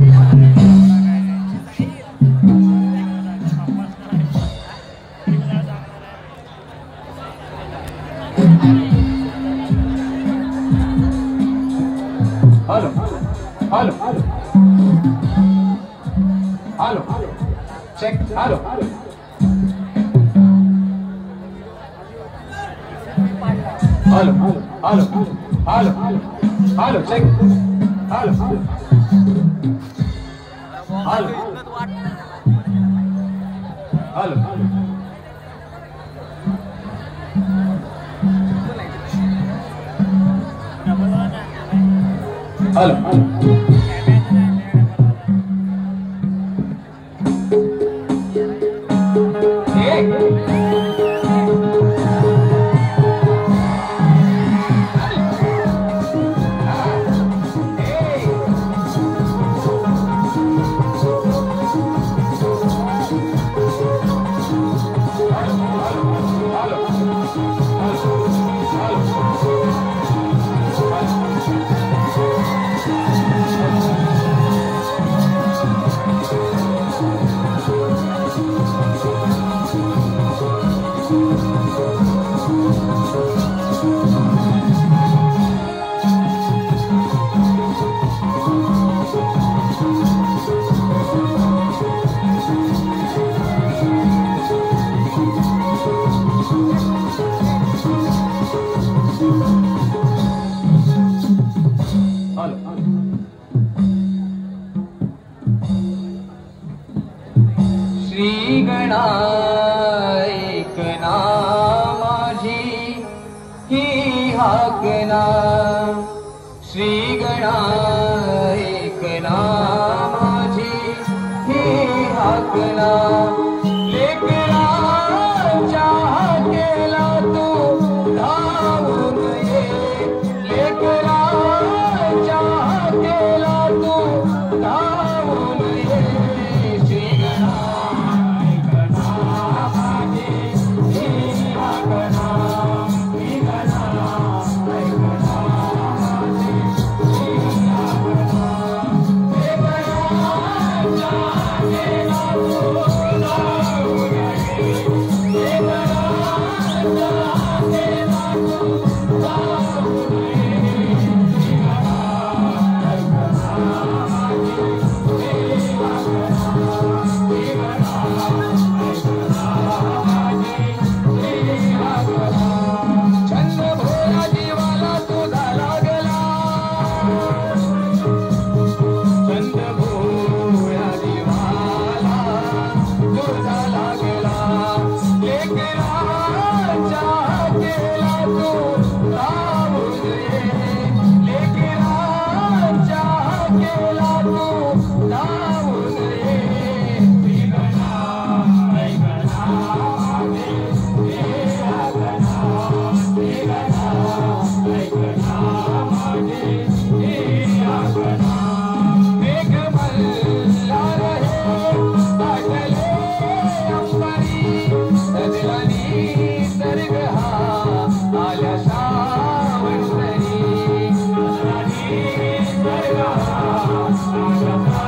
Halo, halo, halo, cek, halo, halo, halo, halo, halo, halo, cek, halo, halo, halo, halo, halo, halo. Shri गणायक नामाजी ही हाकना, श्री गणायक नामाजी ही हाकना, लेकरांच्या हाकेला तू धावून ये, लेकरांच्या हाकेला तू धावून ये.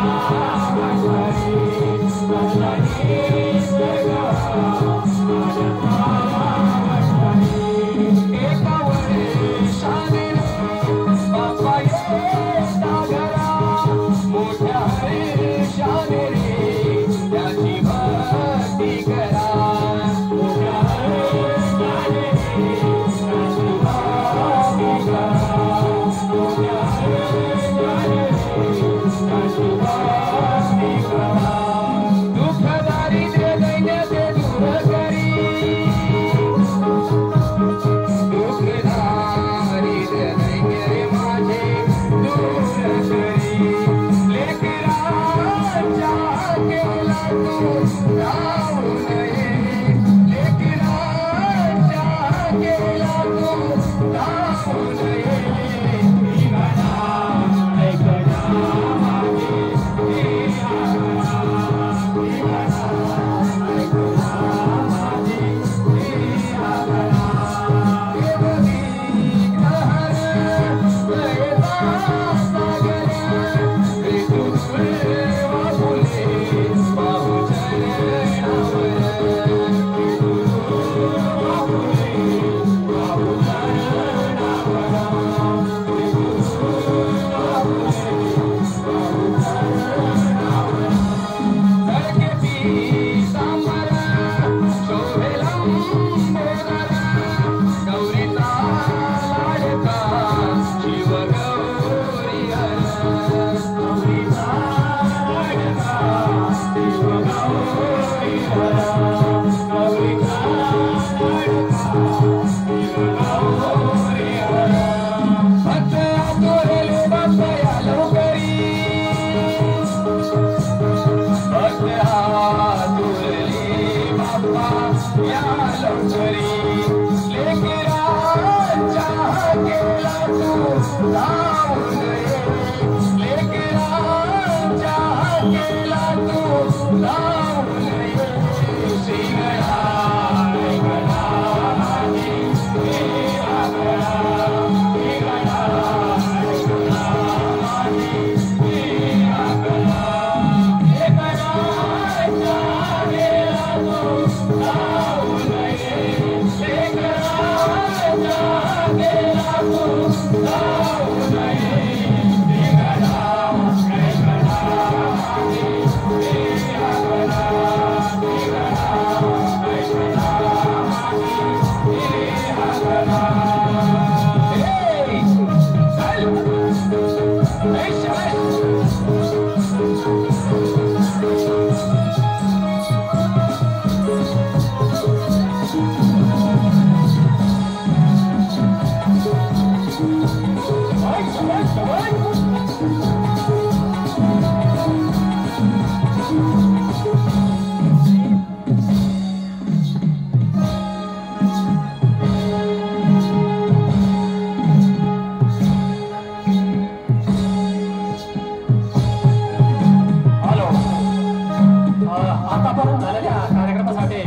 Ah धावून ये लेकरांच्या हाकेला तू धावून ये श्रीगणाय गणाधी देवा गणाधी गणाय गणाधी देवा गणाधी गणाच्या हाकेला तू धावून ये लेकरांच्या हाकेला तू धावून ये आतापर्यंत झालेल्या कार्यक्रमासाठी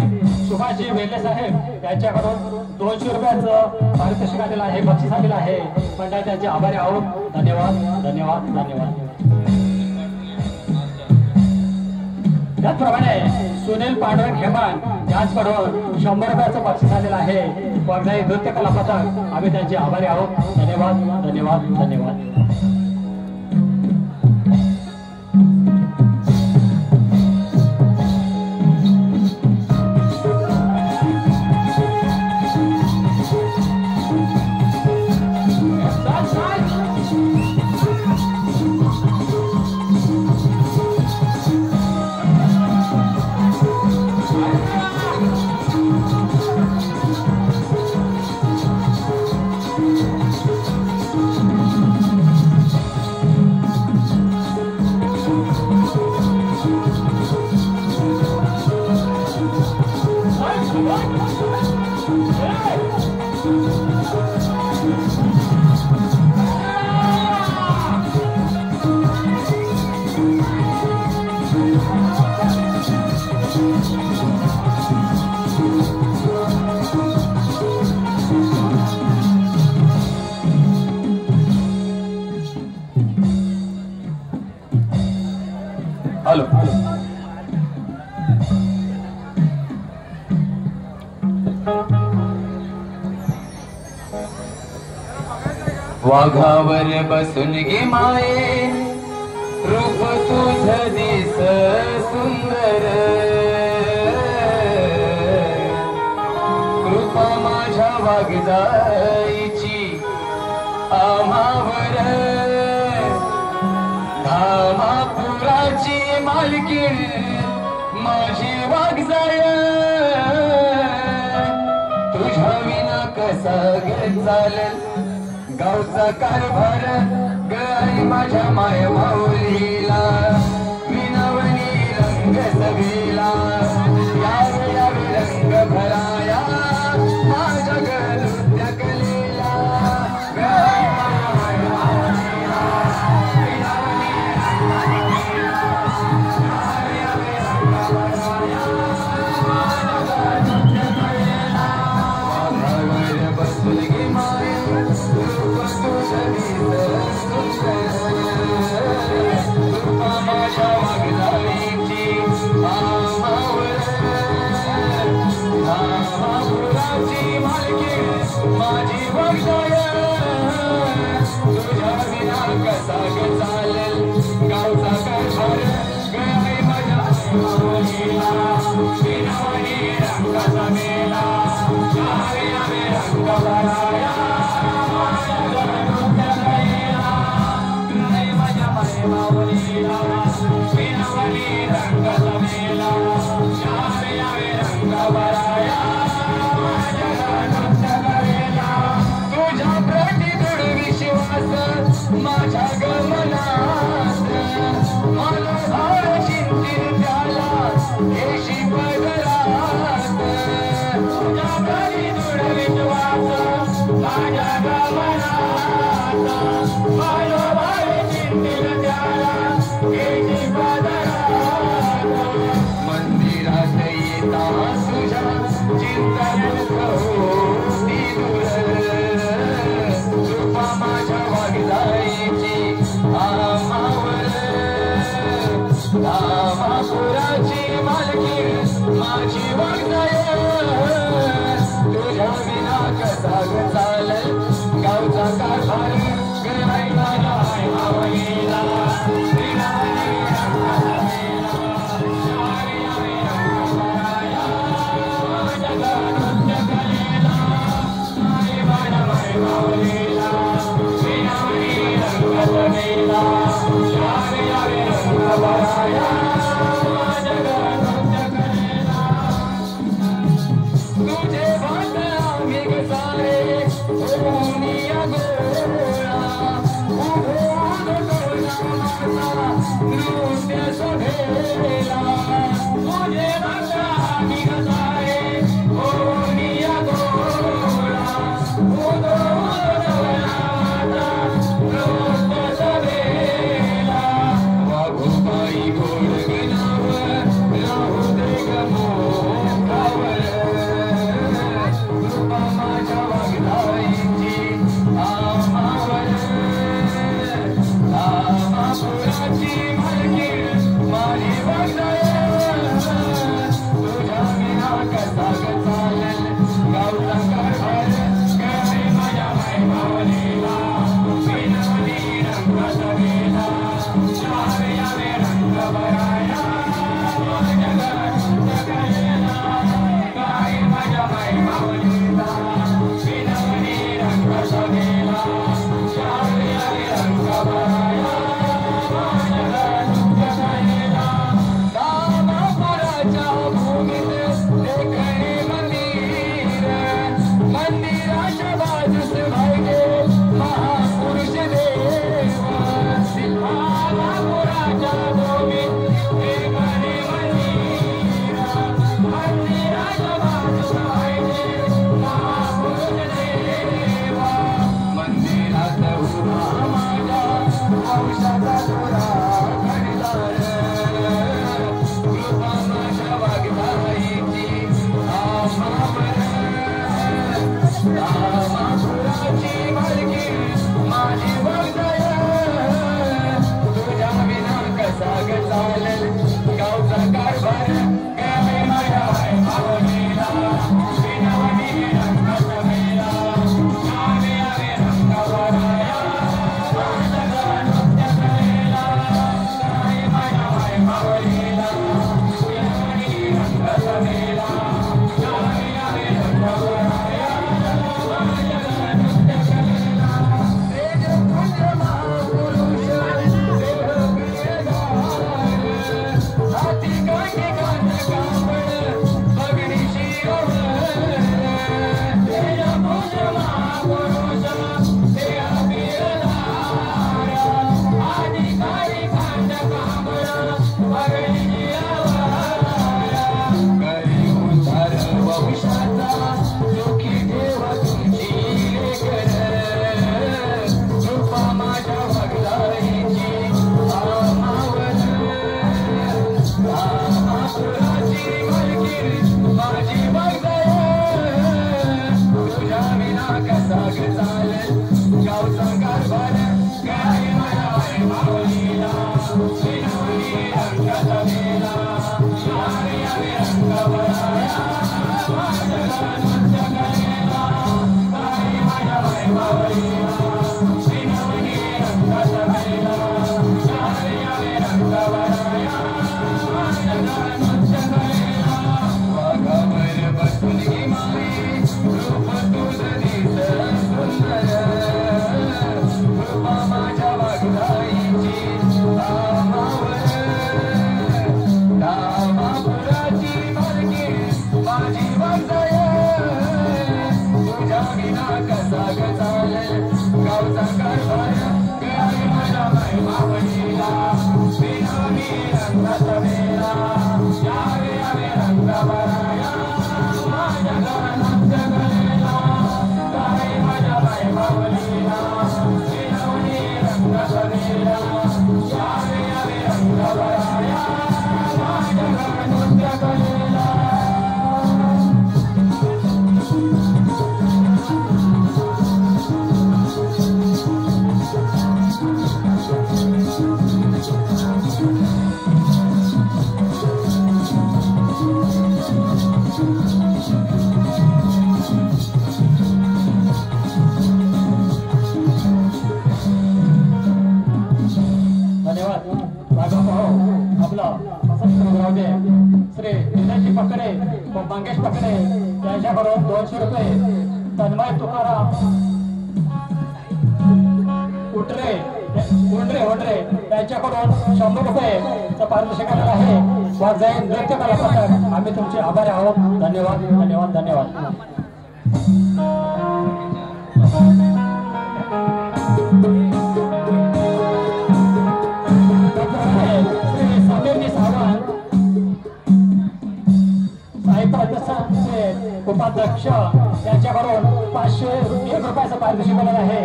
सुभाषजी वेल्हे साहेब यांच्याकडून 200 रुपयाचं पारितोषिक आलेलं आहे, बक्षीस आलेलं आहे. मंडळ त्यांचे आभारी आहोत. धन्यवाद धन्यवाद धन्यवाद. त्याचप्रमाणे सुनील पांडुरंग हेमान यांच्याकडून 100 रुपयाचं बक्षीस आलेलं आहे. वाघजाई नृत्य कला पथक आम्ही त्यांचे आभारी आहोत. धन्यवाद धन्यवाद धन्यवाद. हॅलो वाघावर बसून गे माये रूप तुझ दिस सुंदर कृपा माझ्या वाघजाईची आम्हावर धामापुराची मालकीण माझी वाघजाय तुझ्या विना कसा गे चालेल गावचा कारभार गळी माझ्या माय माऊलीला विनवणी रंग सगळीला यावे यावे रंग भराया माझ्या गळुत्या कलेला बसून गे माय माझ्या वाघजाईची धामापुराची मालकी माझी वाघजाय तुझ्या विना कसा ग चालेल गावचा कारभार गळाई माझ्या माऊलीला विनवणी रंगाचा मेला यावे यावे रंग भराया माऊलीला विनवणी रंगाचा मेला यावे यावे रंग भराया तुझ्या प्रति दृढ विश्वास माझ्या गमनात मला भार चिंतील त्याला येशी पदरात तुझ्या प्रति दृढ विश्वास माझ्या मंदिरात येता तुझ्या चिंतन होती दूर कृपा माझ्या वागदाईची आमावर रामापुराची मालकी माझी वागदाय तुझ्या विना कसा ग चालेल गावचा कारभार गराई माझ्या मावलीला तुझे भात आम्ही सारे दुनिया गोळा नृत्य शोभेला तुझे भात आम्ही सारे दुनिया गोळा नृत्य शोभेला वाघोबाई गोड गणावर राहू दे गमोकावर कृपा माझ्या वागदाईची आमावर रामापुराची मालकी माझी वागदाय तुझ्या विना कसा ग चालेल गावचा कारभार गराई माझ्या मावलीला विनवणी रंग सवेला यावे यावे रंग बराया जगलेला गाई माझ्या मावलीला विनवणी रंग सवेला यावे यावे रंग बराया जगलेला रामापुराच्या भूमीत देखणे मंदिर मंदिराच्या बाजूस भाईगे महापुरुष देव रामापुराच्या भूमीत देखणे मंदिर मंदिराच्या बाजूस भाईगे महापुरुष देव मंदिरात उभा माझ्या वंशाचा थोडा घडीदार कृपा माझ्या वागदाईची आमावर रामापुराची मालकी माझी वागदाय तुझ्या विना कसा ग चालेल गावचा कारभार गराई माझ्या मावलीला विनवणी रंग सवेला यावे यावे रंग बराया नृत्य कलेला गराई माझ्या मावलीला विनवणी रंग सवेला यावे यावे रंग बराया नृत्य कलेला तेज पुंज महापुरुष देह प्रियदार हाती काठी कांड कांबळ बगडी शिरोवर तेज पुंज महापुरुष देह प्रियदार हाती काठी कांड कांबळ बगडी शिरोवर करी उद्धार वंशाचा सुखी ठेव तुमची लेकर कृपा माझ्या वागदाईची आमावर रामापुराची मालकी माझी वागदाय तुझ्या विना कसा ग चालेल गावचा कारभार गराई माझ्या मावलीला विनवणी रंग सवेला यावे यावे रंग बराया नृत्य कलेला गराई माझ्या मावलीला विनवणी रंग सवेला यावे यावे रंग बराया नृत्य कलेला वाघावर बसून गी माई रूप तुझं दिसलं सुंदर कृपा माझ्या वागदाईची आमावर रामापुराची मालकी माझी वागदाय तुझ्या विना कसा ग चालेल गावचा कारभार गराई माझ्या मावलीला विनवणी रंग सवेला मंगेश पकडे त्यांच्याकडून 200 रुपये. तन्मय तुकाराम उंडरे त्यांच्याकडून 100 रुपये पारितोषिक आलेलं आहे. वाघजाई नृत्य कला पथक आम्ही तुमचे आभारी आहोत. धन्यवाद धन्यवाद धन्यवाद. उपाध्यक्ष यांच्याकडून 501 रुपयाचं पारितोषिक मिळालं आहे.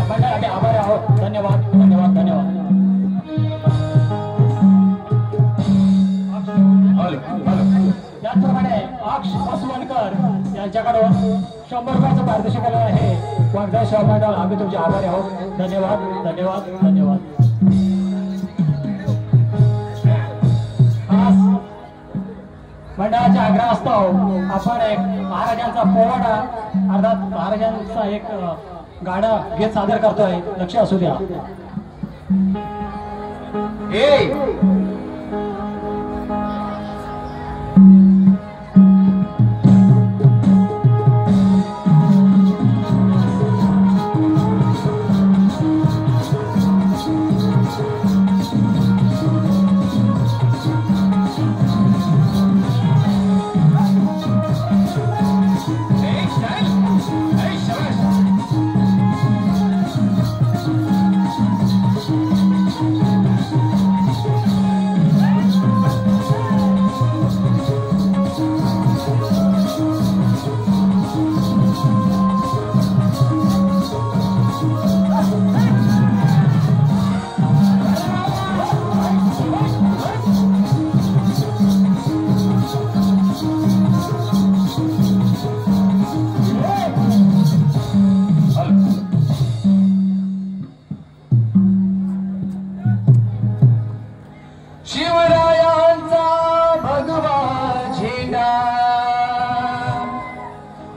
मंडळाचे आभारी आहोत. धन्यवाद धन्यवाद धन्यवाद. त्याचप्रमाणे अक्ष पासवानकर यांच्याकडून 100 रुपयाचं पारितोषिक मिळालं आहे. वाघजाई सेवा मंडळ आम्ही तुमचे आभारी आहोत. धन्यवाद धन्यवाद धन्यवाद. मंडळाच्या आग्रहास्तव आपण एक महाराजांचा पोवाडा अर्थात महाराजांचा एक गाणं गीत सादर करतोय. लक्ष असू द्या.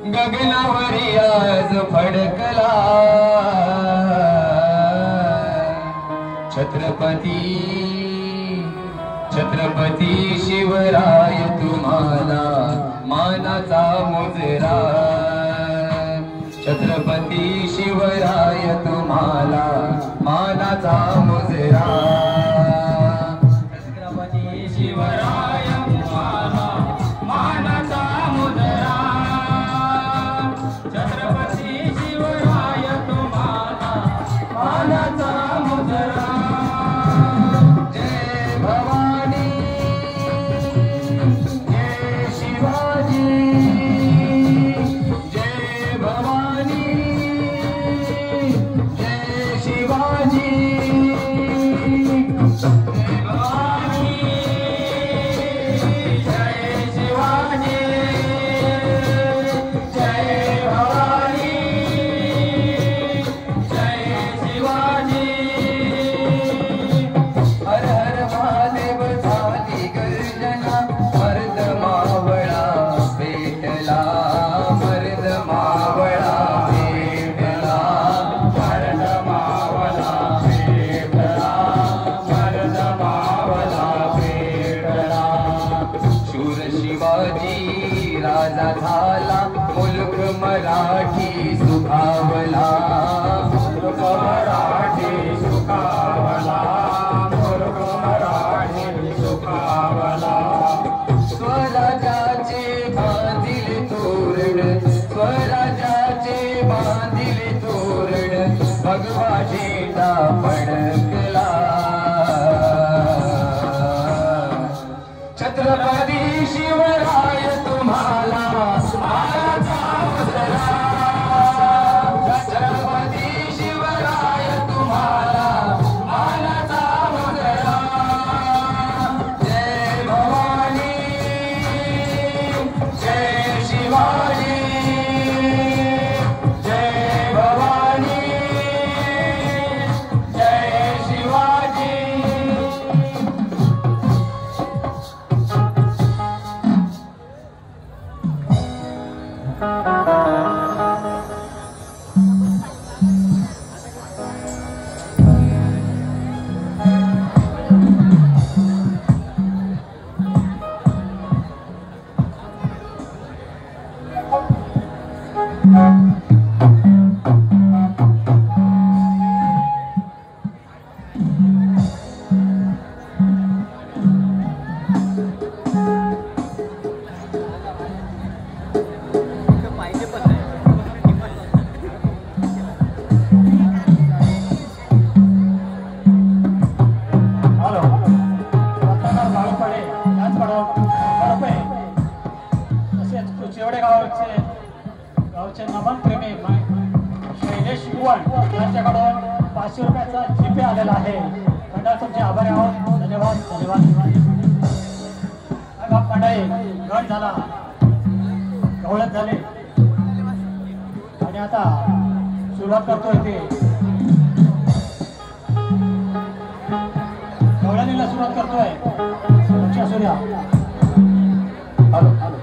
गगनावरी आज फडकला छत्रपती शिवराय तुम्हाला मानाचा मुजरा. छत्रपती शिवराय तुम्हाला मानाचा मुजरा. छत्रपती शिवराय तुम्हाला मानाचा मुजरा. छत्रपती शिवराय तुम्हाला मानाचा मुजरा. जय भवानी जय शिवाजी. जय भवानी जय शिवाजी. जय भवानी जय शिवाजी. जय भवानी जय शिवाजी. हर हर महादेव झाली गर्जना. मर्द मावळा पेटला. मर्द मावळा पेटला. मर्द मावळा पेटला. मर्द मावळा पेटला. शूर शिवाजी राजा झाला. मुलुख मराठी सुखावला. मुलुख मराठी सुखावला. मुलुख मराठी सुखावला. स्वराज्याचे बांधिले तोरण. स्वराज्याचे बांधिले तोरण. भगवा झेंडा फडकला. छत्रपती शिवराय तुम्हाला मानाचा मुजरा. छत्रपती शिवराय तुम्हाला मानाचा मुजरा. गावचे नमन प्रेमी शैलेश युवन यांच्याकडून 500 रुपयाचा जीपे आलेला आहे. मंडळ तुमचे आभारी आहोत. धन्यवाद धन्यवाद. मंडळी गट झाला, गवळत झाले आणि आता सुरुवात करतोय ते गवळणीला सुरुवात करतोय. लक्ष असू द्या. हॅलो हॅलो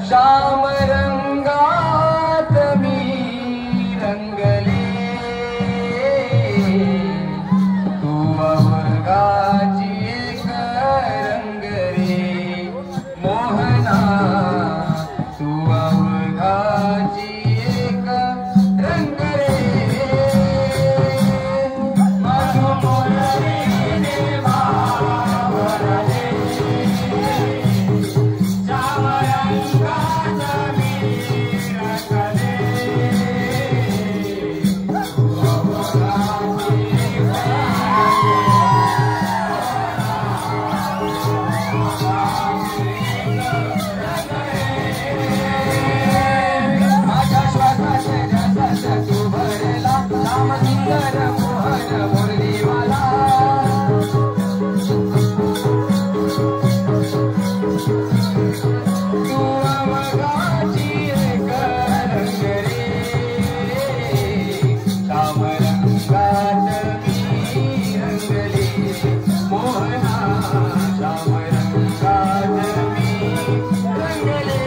श्याम रंगात मी रंगले, तू अवघाची एक रंग रे मोहना, तू अवघाची एक रंग रे मधुमुरली बावरले, श्याम रंगात मी रंगले, तू अवघाची माझ्या श्वासाच्या रसात तू भरला, श्याम सुंदर मोहन मुरलीवाला, तू अवघाची एक रंग रे, श्याम रंगात मी रंगले मोहना, श्याम रंगात मी रंगले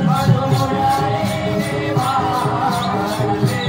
मधुमुरली बावरले,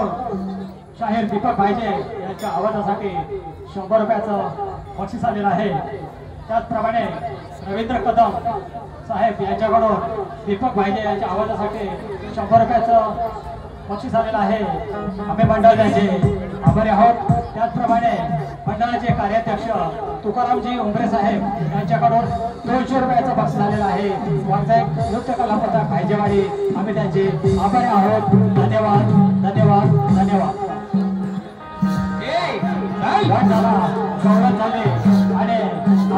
यांच्याकडून शाहीर दीपक भाईजे यांच्या आवाजासाठी 100 रुपयाचं बक्षीस आलेलं आहे. त्याचप्रमाणे रवींद्र कदम साहेब यांच्याकडून दीपक भाईजे यांच्या आवाजासाठी 100 रुपयाचं बक्षीस आलेलं आहे. आम्ही मंडळ त्यांचे आभारी आहोत. त्याचप्रमाणे मंडळाचे कार्याध्यक्ष तुकारामजी उमरे साहेब यांच्याकडून 200 रुपयाचं बक्षीस आलेलं आहे. वागजायक नृत्य कला पथक भाईजेवाडी आम्ही त्यांचे आभारी आहोत. धन्यवाद धन्यवाद धन्यवाद. झाला गौरव झाले आणि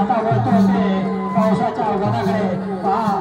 आता वळतो होते पावसाच्या वनाकडे पहा.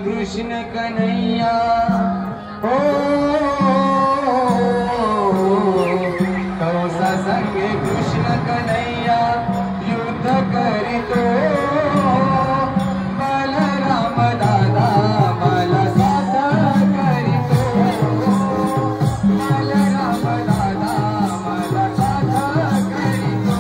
कृष्ण कन्हैया हो कंसा संगे कृष्ण कन्हैया युद्ध करीतो. बलराम दादा मला साथ करीतो. बलराम दादा मला साथ करीतो.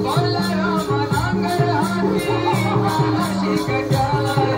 Balaram Nagar Hati Bala Shikha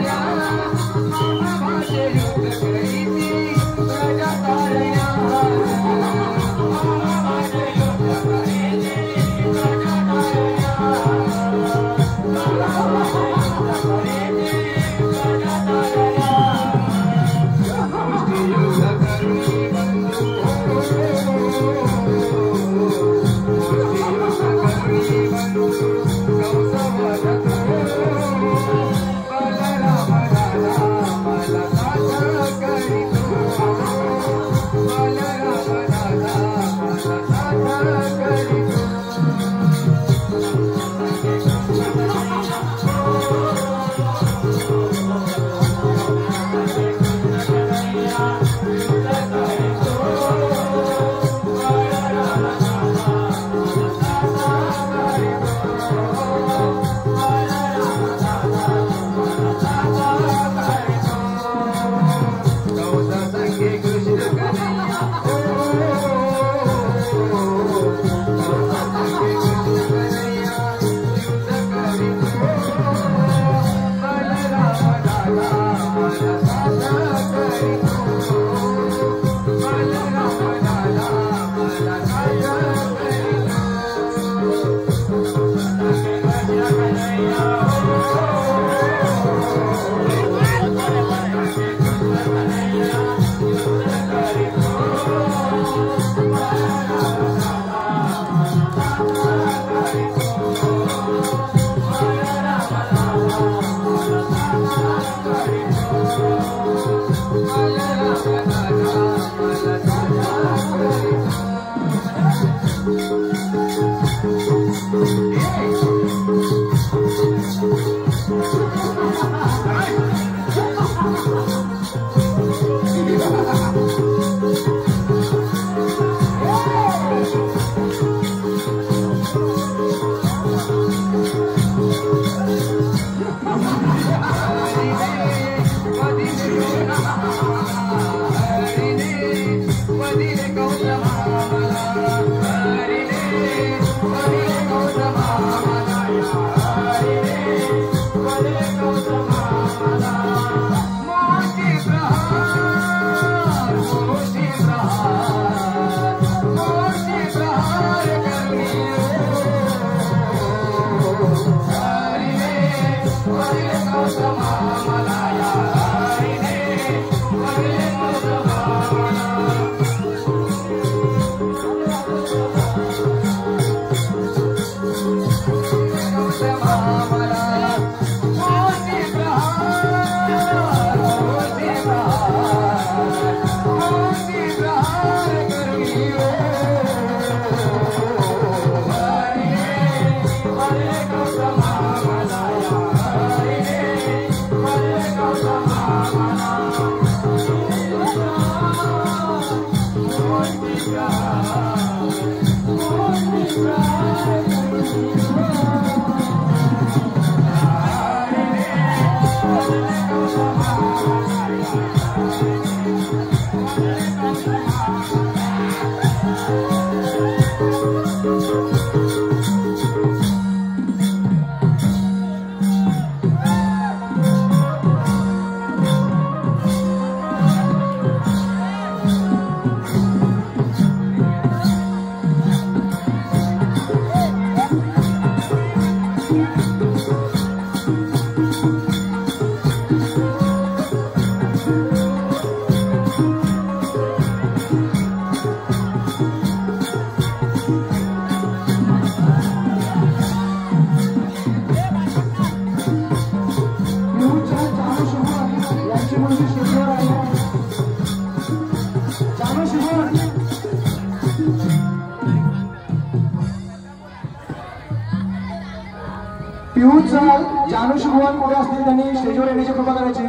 जानू शिगवान कुठे असतील त्यांनी स्टेजवर येण्याची कृपा करायची.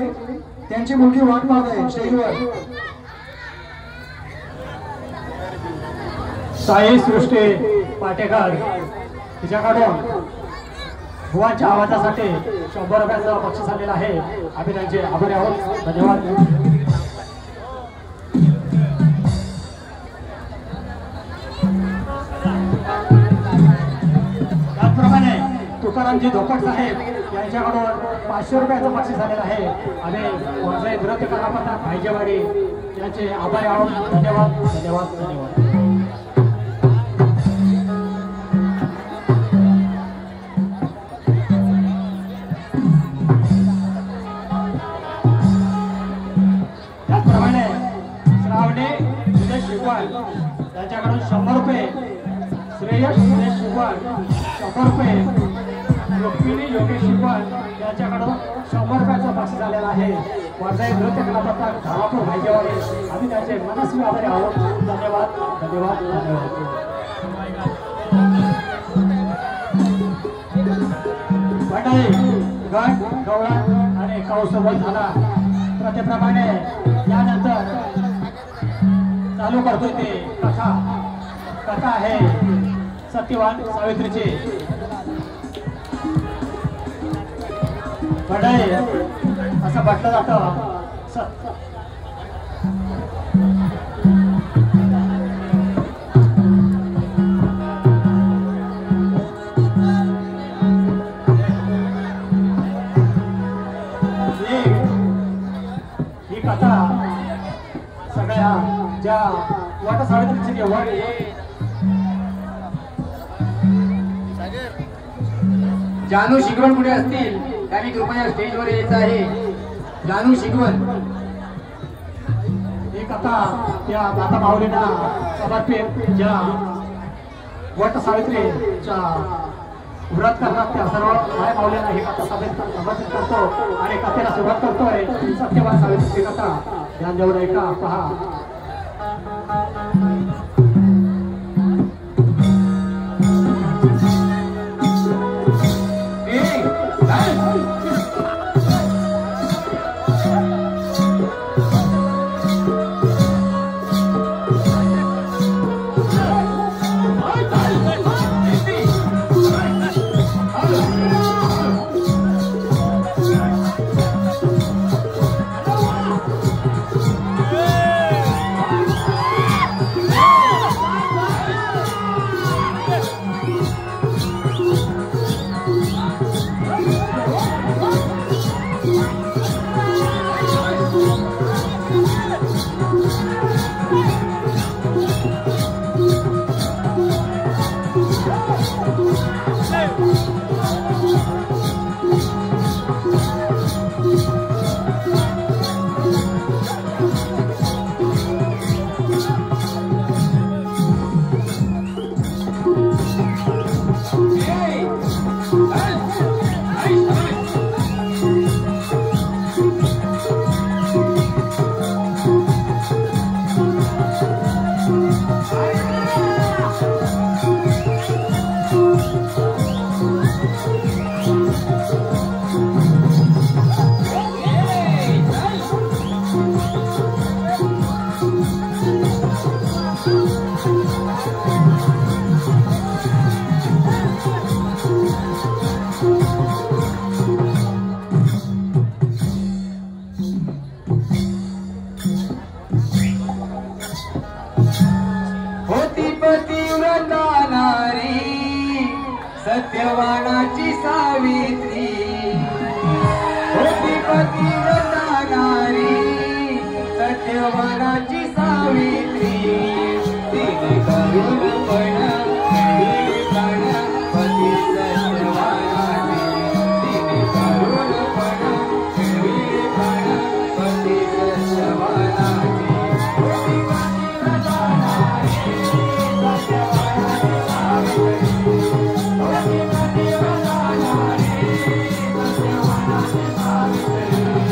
त्यांची मुलगी वाट पाहत आहे स्टेजवर. साई सृष्टी पाटेकर तिच्याकडून भुवांच्या आवाजासाठी 100 रुपयाचं बक्षीस आलेलं आहे. आम्ही त्यांचे आभारी आहोत. धन्यवाद. त्याचप्रमाणे तुकारामजी धोपट साहेब यांच्याकडून 500 रुपयाचं बक्षीस आलेलं आहे. आम्ही माझे नृत्य कलाकार भाईजेवाडी यांचे आभारी आहोत. धन्यवाद धन्यवाद धन्यवाद. त्याचप्रमाणे श्रावणी सुरेश शिकवाळ यांच्याकडून 100 रुपये. श्रेयस सुरेश शिकवाळ 100 रुपये. रुक्मिणी योगेश शिकवाळ यांच्याकडून 100 रुपयाचं बक्षीस आलेलं आहे. माझे नृत्य कलाकार धारापूर भाईजेवाडी आम्ही त्यांचे मनस्वी आभारी आहोत. धन्यवाद धन्यवाद धन्यवाद. मंडळी गट गवळा आणि कौसोबत झाला. प्रत्येप्रमाणे यानंतर चालू करतोय ते कथा आहे सत्यवान सावित्रीची. मंडळी असं म्हटलं जातं ही कथा सगळ्या ज्या वाट सावित्रीची जानू शिगवण कुठे असतील त्यांनी कृपया स्टेजवर यायचं आहे. जानू शिगवण ही कथा त्या माता माऊलींना समर्पित ज्या वट सावित्रीच्या व्रत करतात त्या सर्व माय माऊलींना ही कथा समर्पित करतो आणि कथेला सुरुवात करतोय. सत्यवान सावित्रीची कथा ध्यान देऊन ऐका पहा. Yeah. सत्यवानाची सावित्री होती पतिव्रता नारी सत्यवानाची सावित्री तिने करुणपण दिली प्राण पती सत्यवानाची तिने करुणपण दिली प्राण पती सत्यवानाची होती पतिव्रता नारी सत्यवानाची सावित्री होती पतिव्रता नारी सत्यवानाची सावित्री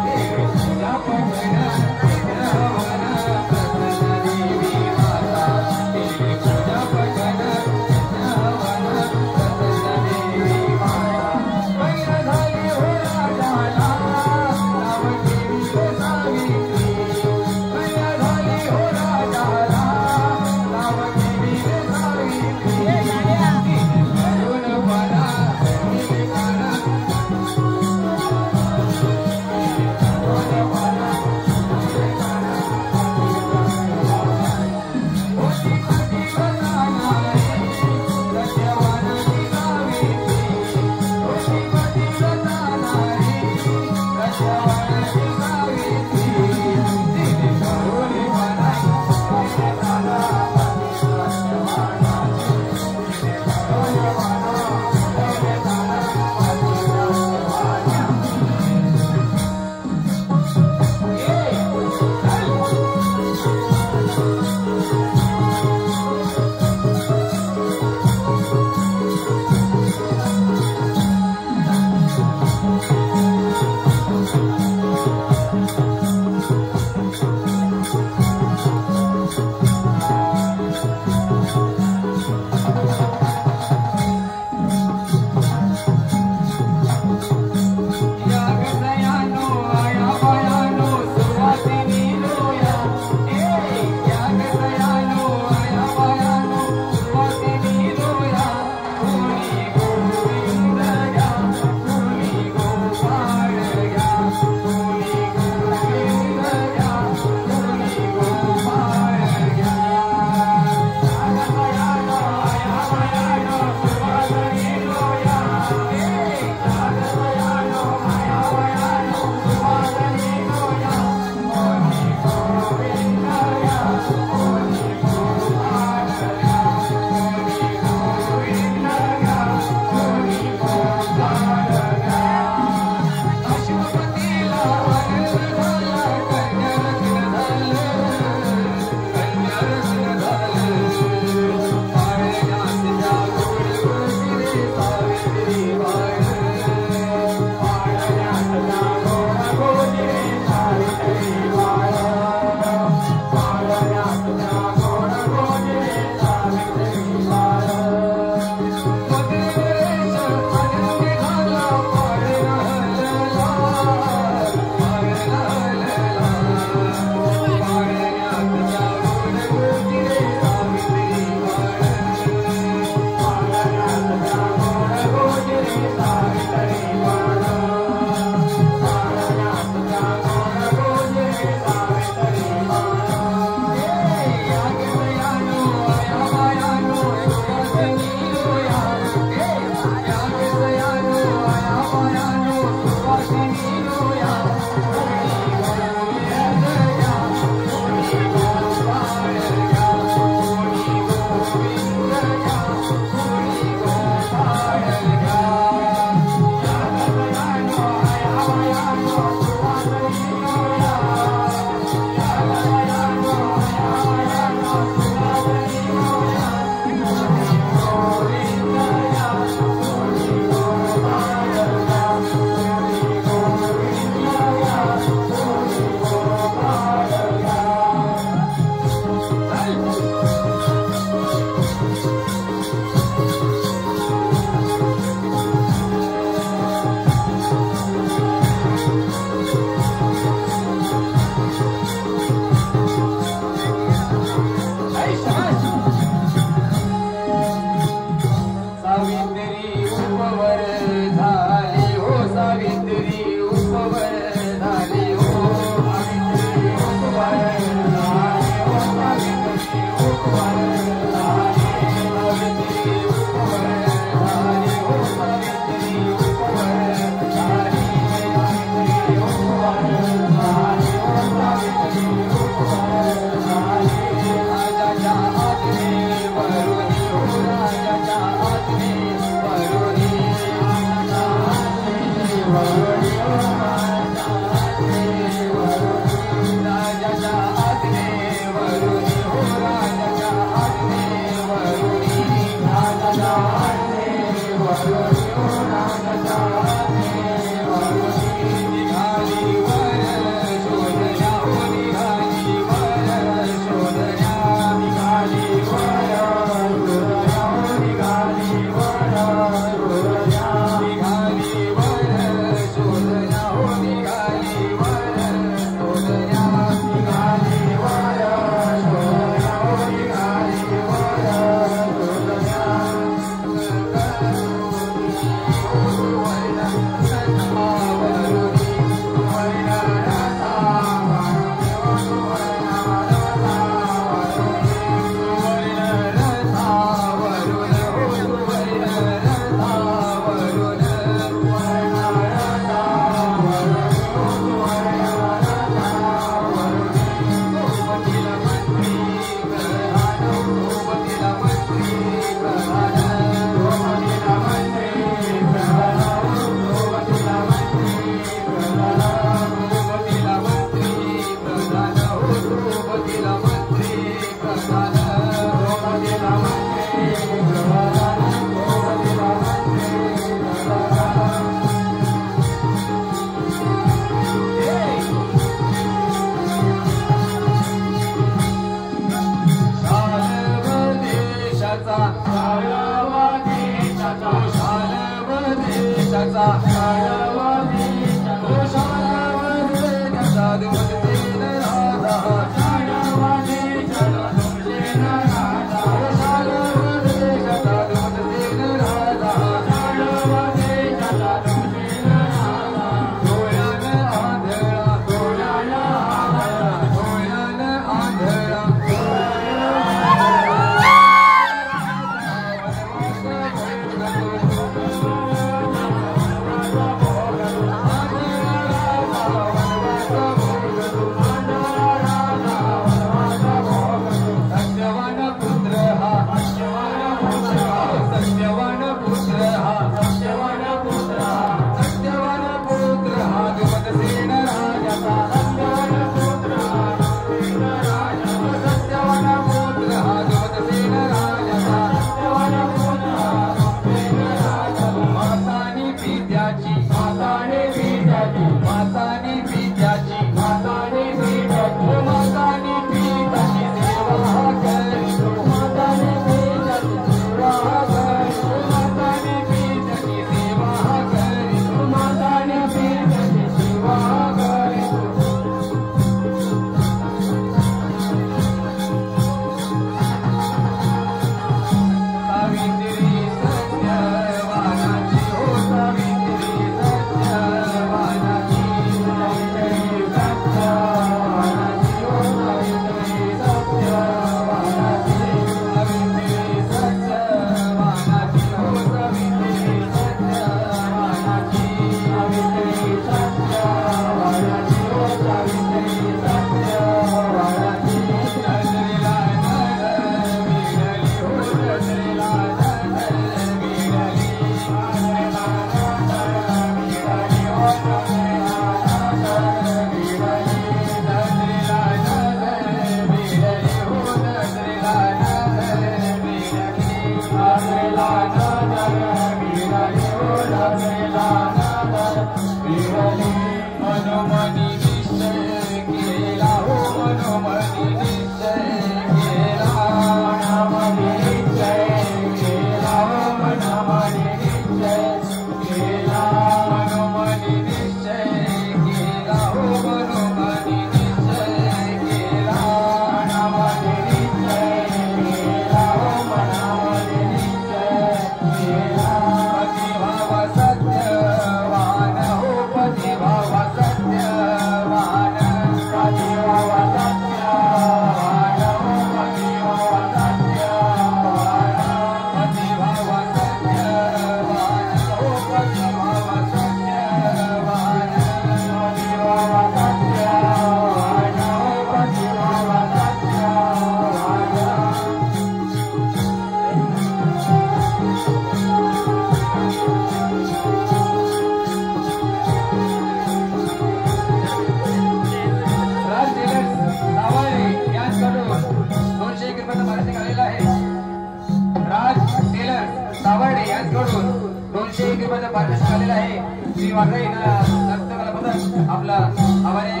राज टेलर सावर्डे यांच्याकडून 201 रुपयाचा पारितोषिक आलेला आहे. श्री वाघरे नर्तकाला बदल आपला आभार आहे.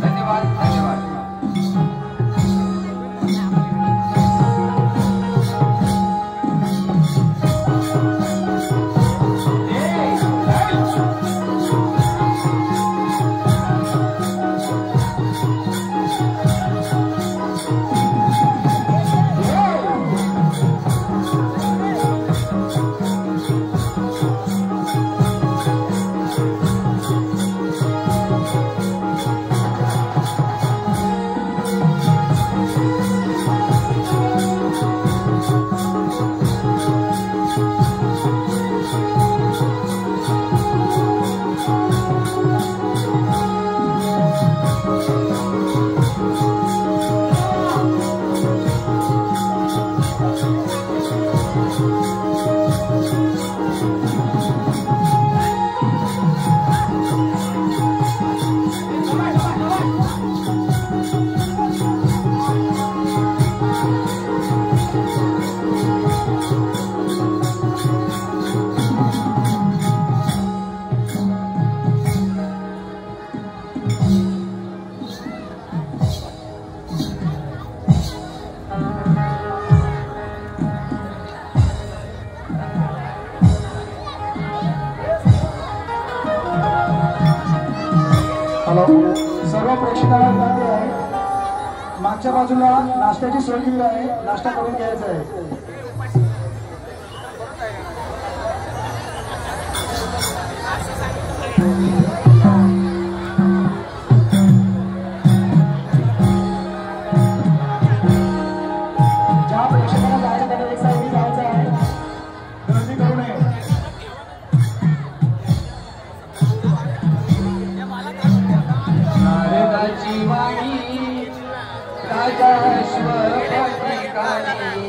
धन्यवाद धन्यवाद. सर्व प्रेक्षकांना विनंती आहे, मागच्या बाजूला नाश्त्याची सोय केली आहे, नाश्ता करून घ्यायचा आहे. ज्या प्रेक्षकांना जायचं त्यांना एक साईडला जायचं आहे, गर्दी करू नये. नारदाची वाणी राजाश्वर ठिकाणी.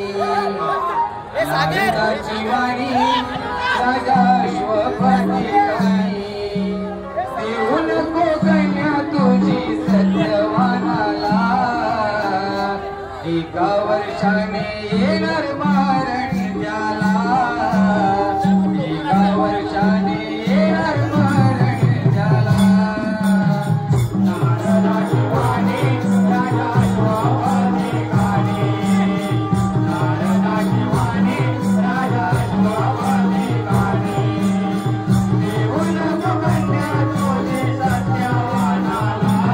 नारदाची वाणी राजाश्वर ठिकाणी. देऊ नको कन्या तुझी सत्यवानाला. एका वर्षाने येणार मारण त्याला. एका वर्षाने येणार मारण त्याला. नारदाची वाणी राजाश्वर ठिकाणी. नारदाची वाणी राजाश्वर ठिकाणी. देऊ नको कन्या तुझी सत्यवानाला.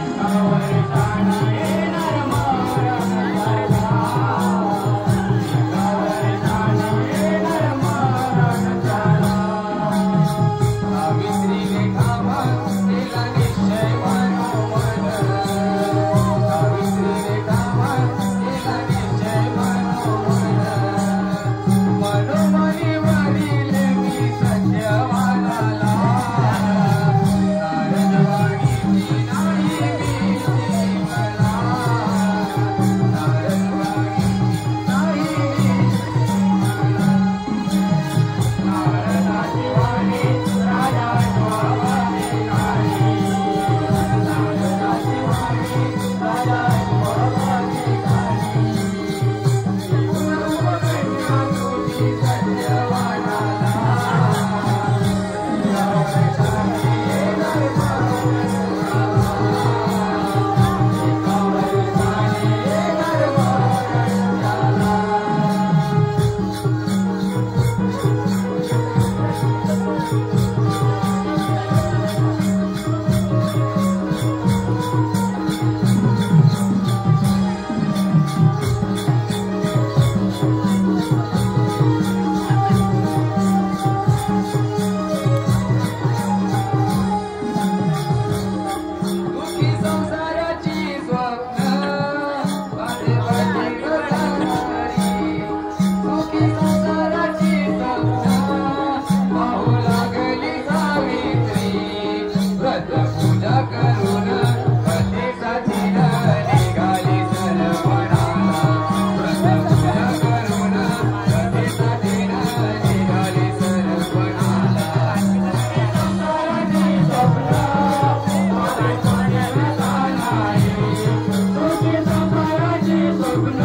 एका वर्षाने येणार मारण त्याला. एका वर्षाने येणार मारण त्याला. सावित्रीने ठामा केला निश्चय मनोमन. सावित्रीने ठामा केला निश्चय मनोमन. मनोमनी वरील मी सत्यवानाला. नारदवाणीची नाही भीती मला. नारदवाणीची नाही भीती मला. नारदाची वाणी राजाश्वर ठिकाणी. नारदाची वाणी राजाश्वर ठिकाणी. देऊ नको कन्या तुझी सत्यवानाला. एका वर्षाने येणार मारण त्याला. एका वर्षाने येणार मारण त्याला. दुःखी संसाराची स्वप्न वाटेवाटे गजानरी. दुःखी संसाराची स्वप्न पाहू लागली सावित्री. व्रत पूजा करून पतीसाठीला निघाली सरपणाला. व्रत पूजा करून पतीसाठीला निघाली सरपणाला. संसाराची स्वप्न सुखी संसाराची स्वप्न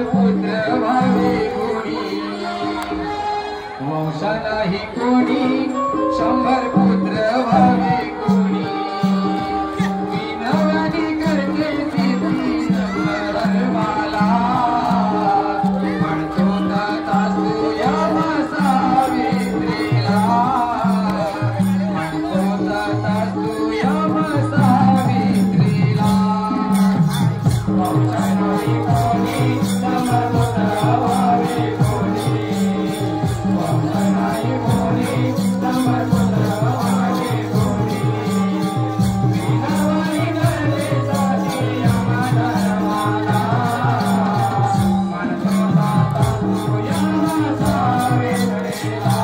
पुत्र व्हावे कोणी वंशा नाही कोणी 100 पुत्र व्हावे कोणी विनवणी करते सिद्धी मला म्हणतो तासू या सावित्रीला म्हणतो तासू या सावित्रीला वंशा नाही कोणी 100 पुत्र व्हावे कोणी वंशा नाही कोणी 100 पुत्र व्हावे कोणी विनवणी करते साठी आम्हाला म्हणतो तासू या सावित्रीला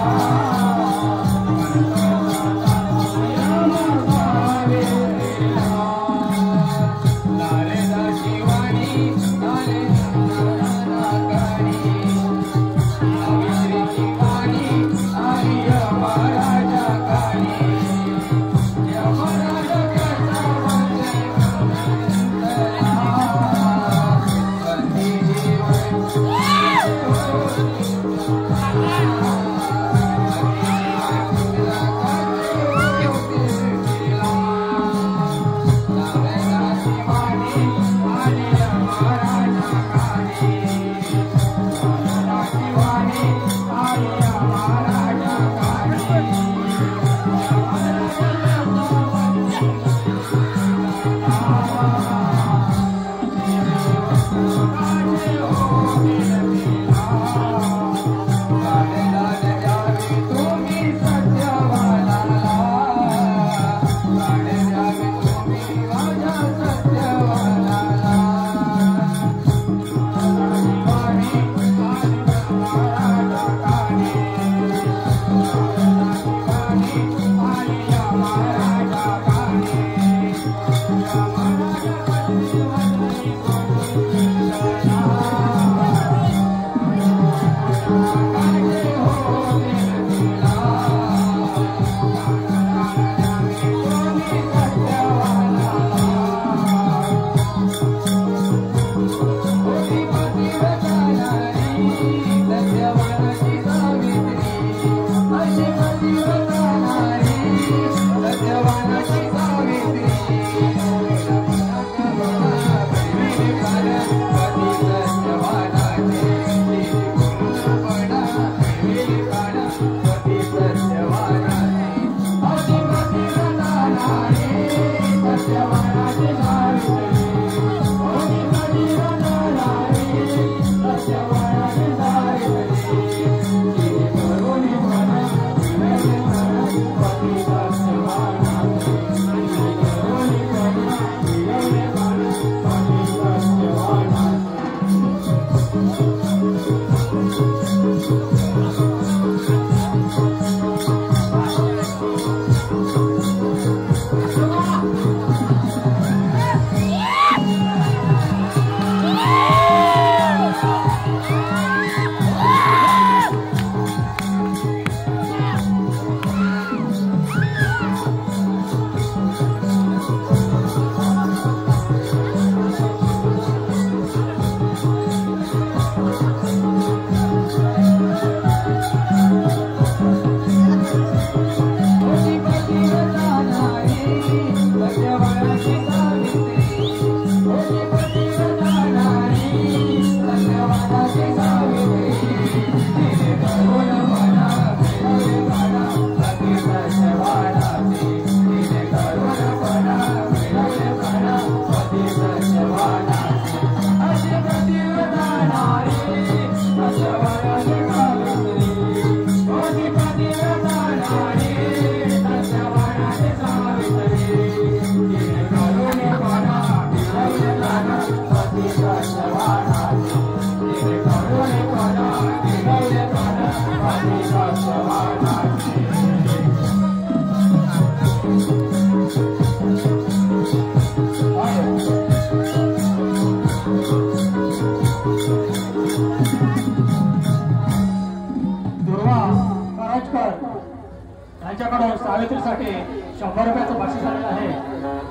त्यांच्याकडून सावित्रीसाठी 100 रुपयाचं बक्षीस आलेलं आहे.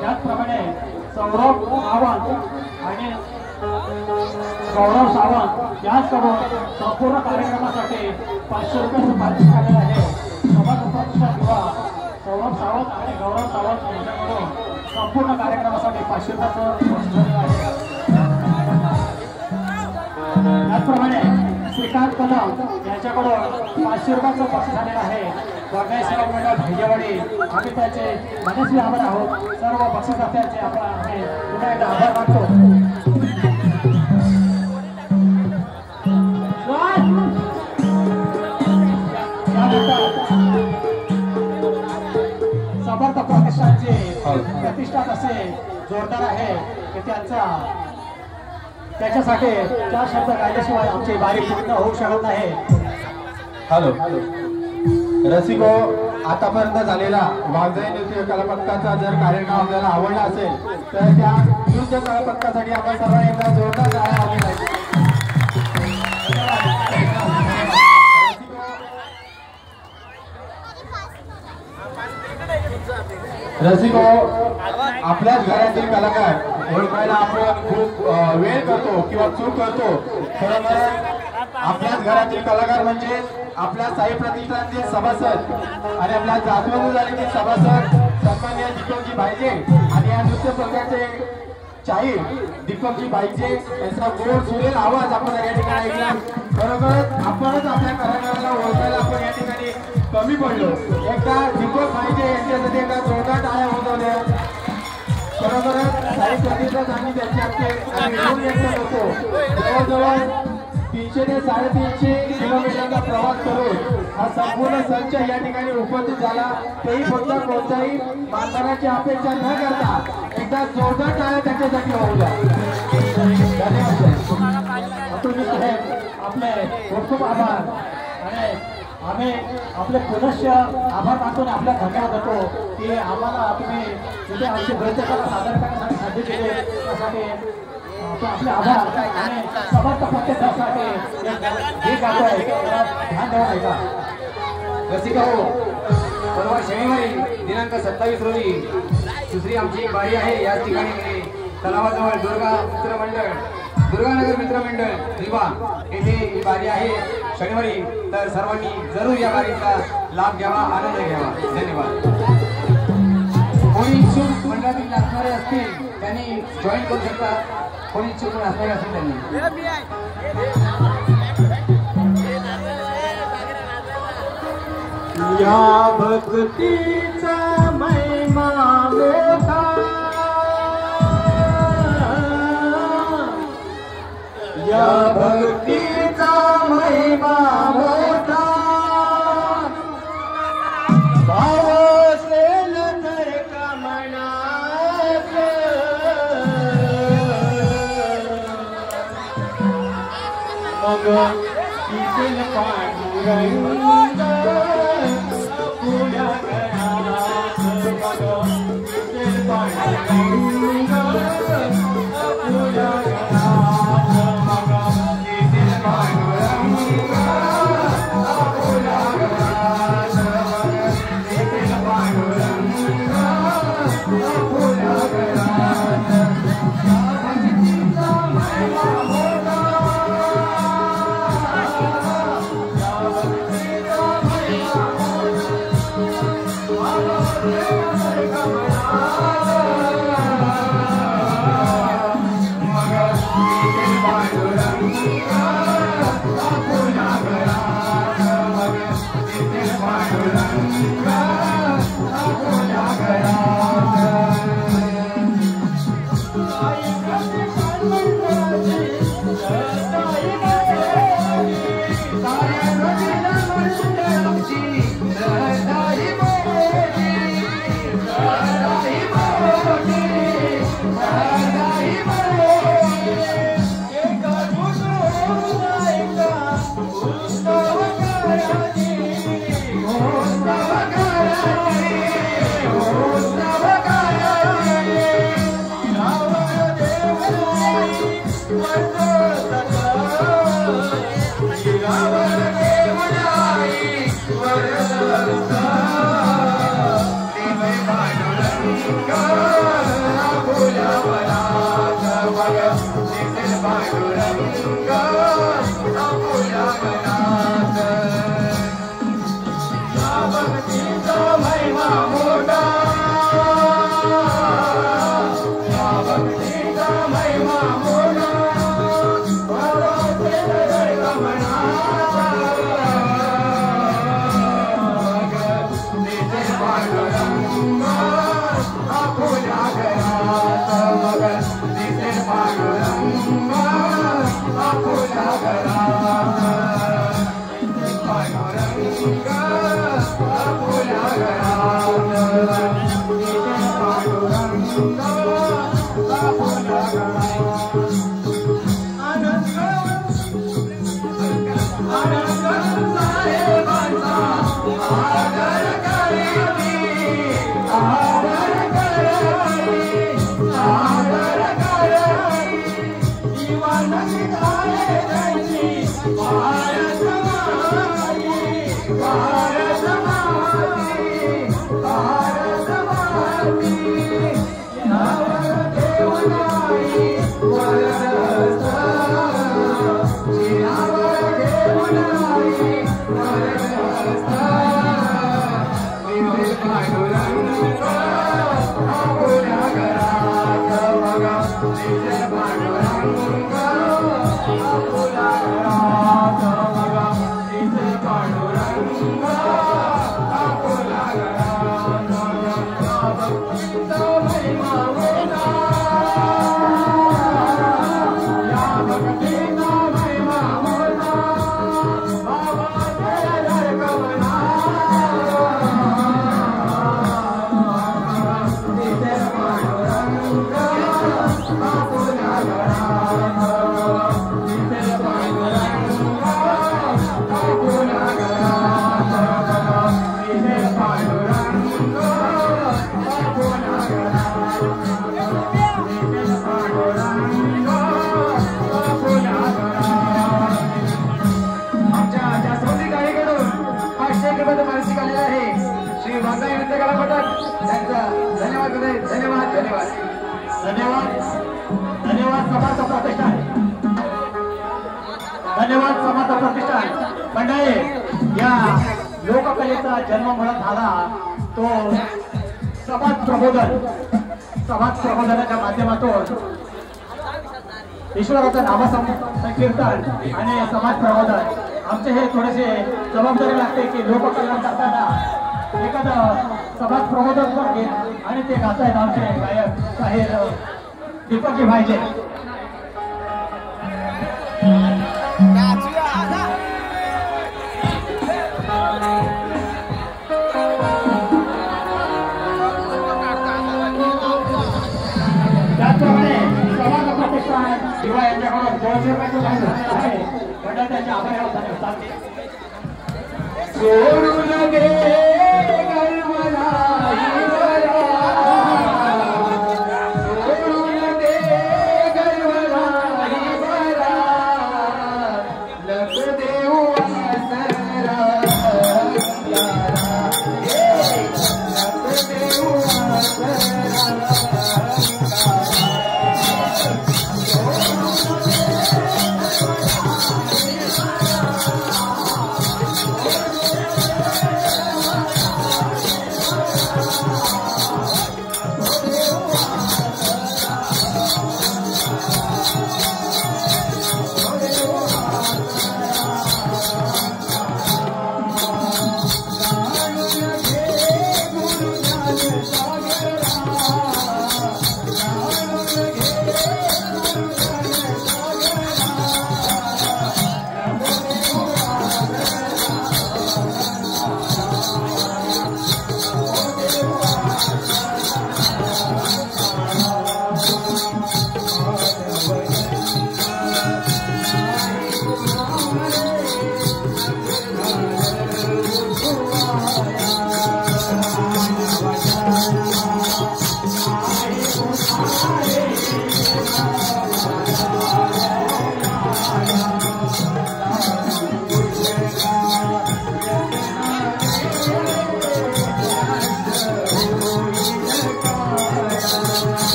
त्याचप्रमाणे सौरभ सावंत आणि गौरव सावंत याचकडून संपूर्ण कार्यक्रमासाठी 500 रुपयाचं पारितोषिक आलेलं आहे. समाज प्रतिष्ठा किंवा सौरभ सावंत आणि गौरव सावंत यांच्याकडून संपूर्ण कार्यक्रमासाठी 500 रुपयाचं बक्षीस आलेलं आहे. त्याचप्रमाणे श्रीकांत कदम यांच्याकडून 500 रुपयाचं बक्षीस आलेलं आहे. वाघाई सेवा मंडळ भैजेवाडी आम्ही त्याचे मनस्वी आभार आहोत. सर्व बक्षीसदात्यांचे आम्ही पुन्हा एकदा आभार मानतो. समर्थ प्रतिष्ठानचे प्रतिष्ठान असे जोरदार आहे की त्याच्यासाठी 4 शब्द गायल्याशिवाय आमची बारी पूर्ण होऊ शकत नाही. हॅलो रसिको, आतापर्यंत झालेला वाघजाई नृत्य कलापथकाचा जर कार्यक्रम आपल्याला आवडला असेल तर त्या नृत्य कलापथकासाठी आपण सर्वांनी एकदा जोरदार टाळ्या वाजवल्या पाहिजे. रसिको, आपल्याच घरातील कलाकार ओळखायला आपण खूप वेळ करतो किंवा चूक करतो. खरं आपल्याच घरातील कलाकार म्हणजे आपल्या साई प्रतिष्ठानचे सभासद आणि आपल्या जास्वंद झालेले सभासद सन्माननीय दीपकजी भाईजे आणि या नृत्य प्रकारचे चाहीर दीपकजी भाईजे यांचा गोड सुरेल आवाज आपण या ठिकाणी ऐकला. खरोखरच आपणच आपल्या कलाकाराला ओळखायला आपण या ठिकाणी कमी पडलो. एकदा दीपक भाईजे यांच्यासाठी एकदा जोरदार टाळ्या वाजवल्या. खरोखरच साई प्रतिष्ठान आणि त्यांचे आम्ही व्यक्त करतो. जवळजवळ 300 ते 350 किलोमीटरचा प्रवास करून हा संपूर्ण संच या ठिकाणी उपस्थित झाला. तेही फक्त कोणत्याही मानधनाची अपेक्षा न करता एकदा जोरदार टाळ्या त्यांच्यासाठी होऊ द्या. धन्यवाद साहेब, आपले खूप खूप आभार. आणि आम्ही आपले पुनश्च आभार मानतो आणि आपल्या धन्यवाद देतो की आम्हाला तुम्ही तिथे आमची नृत्यकला सादर करण्यासाठी संधी दिली त्यासाठी आपले आभार. आणि समर्थ प्रतिष्ठानसाठी हे गातोय ध्यान देऊ ऐका. रसिका हो, परवा शनिवारी दिनांक 27 रोजी दुसरी आमची एक बारी आहे. याच ठिकाणी तलावाजवळ दुर्गानगर मित्रमंडळ दिवा येथे ही बारी आहे शनिवारी. तर सर्वांनी जरूर या बारीचा लाभ घ्यावा, आनंद घ्यावा. धन्यवाद. कोणी इच्छुक मंडळातील असणारे असतील त्यांनी जॉईन करू शकतात. कोणी इच्छुक असणारे असतील त्यांनी या भक्तीचा महिमा मोठा, या भक्तीचा महिमा मोठा, भाव असेल तर का मनात, मग किती पांडुरंग पुण्या घरात, मग किती पांडुरंग पुण्या घरात, मग किती पांडुरंग पुण्या घरात, मग किती पांडुरंग पुण्या घरात. पांडुरंग आपुल्या मनात या भक्तीचा महिमा मोठा या भक्तीचा महिमा मोठा धन्यवाद समर्थ प्रतिष्ठान मंडळी. या लोककलेचा जन्म मुळात झाला तो समाज प्रबोधनाच्या माध्यमातून ईश्वराचं नामसंकीर्तन आणि समाज प्रबोधन. आमचे हे थोडेसे जबाबदारी लागते की लोककल्याण करताना एखादं समाज प्रबोधन पण घेत आणि ते गातायत आमचे गायक काही दीपकजी भाईचे. त्याचप्रमाणे समाज प्रतिष्ठान किंवा यांच्याकडून 200 रुपयाचं आहे मंडळ त्यांच्या आभारी आहोत. धन्यवाद. सोडून दे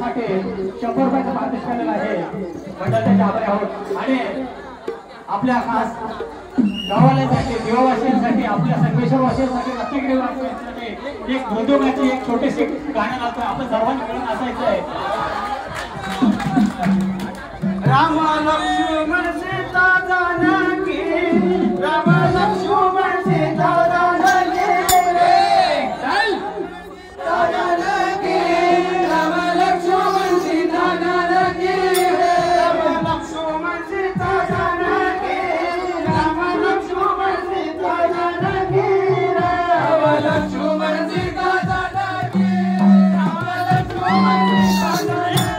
साठी 100 रुपयाचं पारितोषिक आलेलं आहे. मंडळ त्याचे आभारी आहोत. आणि आपल्या खास गावाल्यासाठी देववासियांसाठी आपल्या संगमेश्वर वासियांसाठी रत्नागिरी वासियांसाठी एक मृदुंगाची एक छोटीशी गाणं लावतोय. आपण सर्वांनी मिळून नाचायचं आहे. राम लक्ष्मण सीता जानकी, राम लक्ष्मण सीता जानकी, जानकी, राम लक्ष्मण सीता जानकी, राम लक्ष्मण सीता जानकी, राम लक्ष्मण सीता जानकी, राम लक्ष्मण सीता जानकी, राम लक्ष्मण सीता जानकी.